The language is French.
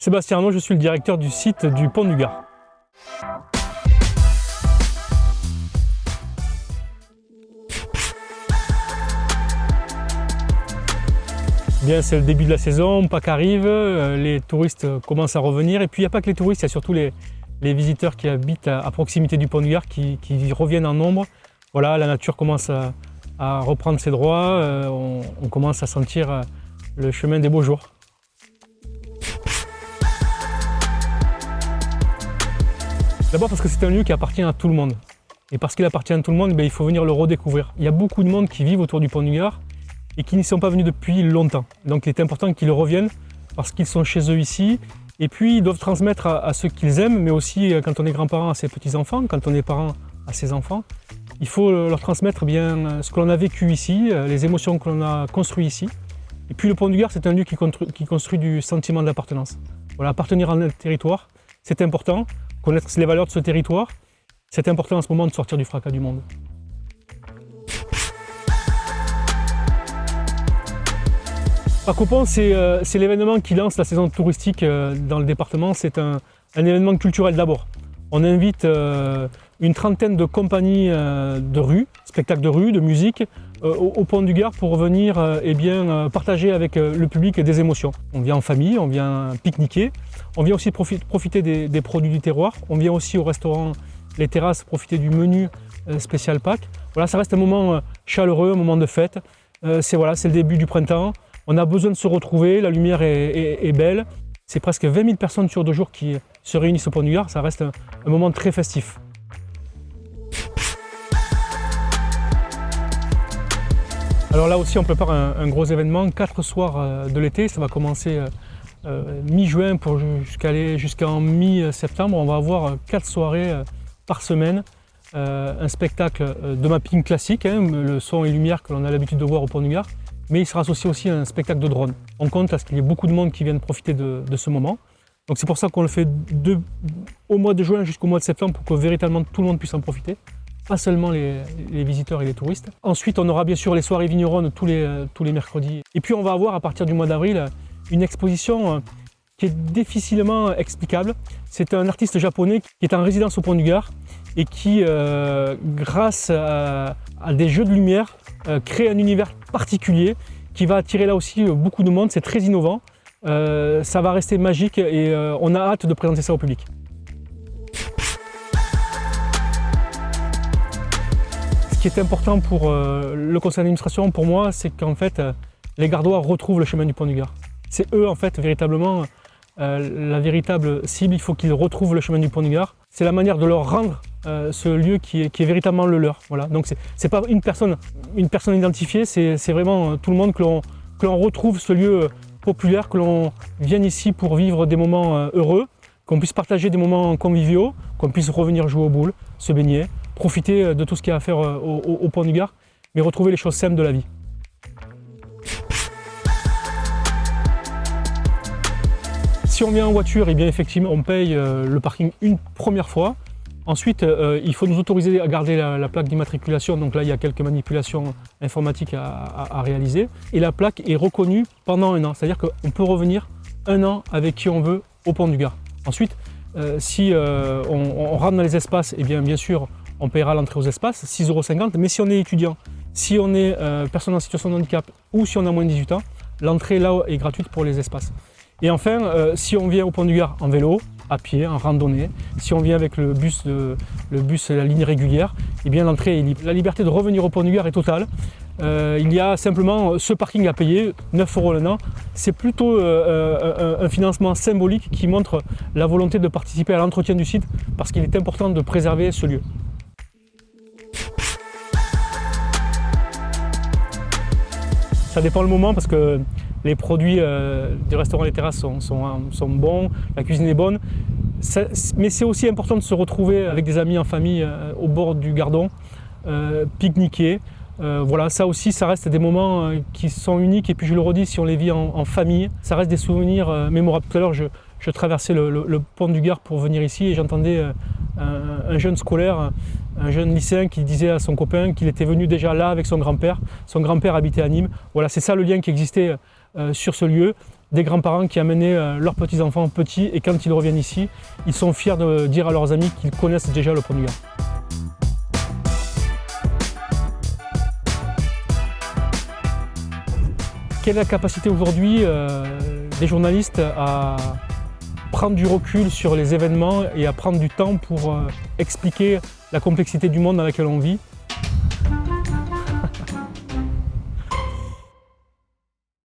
Sébastien Arnaud, je suis le directeur du site du Pont du Gard. Bien, c'est le début de la saison, Pâques arrive, les touristes commencent à revenir. Et puis il n'y a pas que les touristes, il y a surtout les visiteurs qui habitent à proximité du Pont du Gard qui reviennent en nombre. Voilà, la nature commence à reprendre ses droits, on commence à sentir le chemin des beaux jours. D'abord parce que c'est un lieu qui appartient à tout le monde. Et parce qu'il appartient à tout le monde, il faut venir le redécouvrir. Il y a beaucoup de monde qui vivent autour du Pont du Gard et qui n'y sont pas venus depuis longtemps. Donc il est important qu'ils reviennent parce qu'ils sont chez eux ici. Et puis ils doivent transmettre à ceux qu'ils aiment, mais aussi quand on est grands-parents à ses petits-enfants, quand on est parents à ses enfants. Il faut leur transmettre bien ce que l'on a vécu ici, les émotions que l'on a construites ici. Et puis le Pont du Gard, c'est un lieu qui construit du sentiment d'appartenance. Voilà, appartenir à notre territoire, c'est important. Connaître les valeurs de ce territoire, c'est important en ce moment de sortir du fracas du monde. Pâques au Pont, c'est l'événement qui lance la saison touristique dans le département. C'est un événement culturel d'abord. On invite une trentaine de compagnies de rue, spectacles de rue, de musique, au Pont du Gard pour venir partager avec le public des émotions. On vient en famille, on vient pique-niquer, on vient aussi profiter des produits du terroir, on vient aussi au restaurant Les Terrasses profiter du menu spécial Pâques. Voilà, ça reste un moment chaleureux, un moment de fête. C'est le début du printemps, on a besoin de se retrouver, la lumière est belle. C'est presque 20 000 personnes sur 2 jours qui se réunissent au Pont du Gard, ça reste un moment très festif. Alors là aussi on prépare un gros événement, 4 soirs de l'été, ça va commencer mi-juin pour jusqu'en mi-septembre. On va avoir 4 soirées par semaine, un spectacle de mapping classique, le son et lumière que l'on a l'habitude de voir au Pont du Gard, mais il sera associé aussi à un spectacle de drone. On compte à ce qu'il y ait beaucoup de monde qui vienne profiter de ce moment. Donc c'est pour ça qu'on le fait au mois de juin jusqu'au mois de septembre pour que véritablement tout le monde puisse en profiter. Pas seulement les visiteurs et les touristes. Ensuite, on aura bien sûr les soirées vigneronnes tous les mercredis. Et puis on va avoir à partir du mois d'avril une exposition qui est difficilement explicable. C'est un artiste japonais qui est en résidence au Pont du Gard et qui, grâce à des jeux de lumière, crée un univers particulier qui va attirer là aussi beaucoup de monde. C'est très innovant. Ça va rester magique et on a hâte de présenter ça au public. Ce qui est important pour le conseil d'administration, pour moi, c'est qu'en fait, les Gardois retrouvent le chemin du Pont du Gard. C'est eux, en fait, véritablement, la véritable cible. Il faut qu'ils retrouvent le chemin du Pont du Gard. C'est la manière de leur rendre ce lieu qui est véritablement le leur. Voilà. Donc, c'est pas une personne identifiée, c'est vraiment tout le monde que l'on retrouve ce lieu populaire, que l'on vienne ici pour vivre des moments heureux, qu'on puisse partager des moments conviviaux, qu'on puisse revenir jouer aux boules, se baigner, profiter de tout ce qu'il y a à faire au Pont du Gard, mais retrouver les choses simples de la vie. Si on vient en voiture, eh bien effectivement, on paye le parking une première fois. Ensuite, il faut nous autoriser à garder la plaque d'immatriculation. Donc là, il y a quelques manipulations informatiques à réaliser. Et la plaque est reconnue pendant 1 an. C'est-à-dire qu'on peut revenir 1 an avec qui on veut au Pont du Gard. Ensuite, si on rentre dans les espaces, eh bien sûr, on paiera l'entrée aux espaces, 6,50 €. Mais si on est étudiant, si on est personne en situation de handicap ou si on a moins de 18 ans, l'entrée là est gratuite pour les espaces. Et enfin, si on vient au Pont du Gard en vélo, à pied, en randonnée, si on vient avec le bus la ligne régulière, eh bien l'entrée est libre. La liberté de revenir au Pont du Gard est totale. Il y a simplement ce parking à payer, 9 € l'an. C'est plutôt un financement symbolique qui montre la volonté de participer à l'entretien du site parce qu'il est important de préserver ce lieu. Ça dépend le moment parce que les produits du restaurant Les Terrasses sont bons, la cuisine est bonne. Mais c'est aussi important de se retrouver avec des amis en famille au bord du Gardon, pique-niquer. Voilà, ça aussi, ça reste des moments qui sont uniques et puis je le redis, si on les vit en famille, ça reste des souvenirs mémorables. Tout à l'heure, je traversais le Pont du Gard pour venir ici et j'entendais un jeune scolaire, un jeune lycéen qui disait à son copain qu'il était venu déjà là avec son grand-père. Son grand-père habitait à Nîmes. Voilà, c'est ça le lien qui existait sur ce lieu. des grands-parents qui amenaient leurs petits-enfants petits et quand ils reviennent ici, ils sont fiers de dire à leurs amis qu'ils connaissent déjà le Pont du Gard. Quelle est la capacité aujourd'hui des journalistes à prendre du recul sur les événements et à prendre du temps pour expliquer la complexité du monde dans lequel on vit?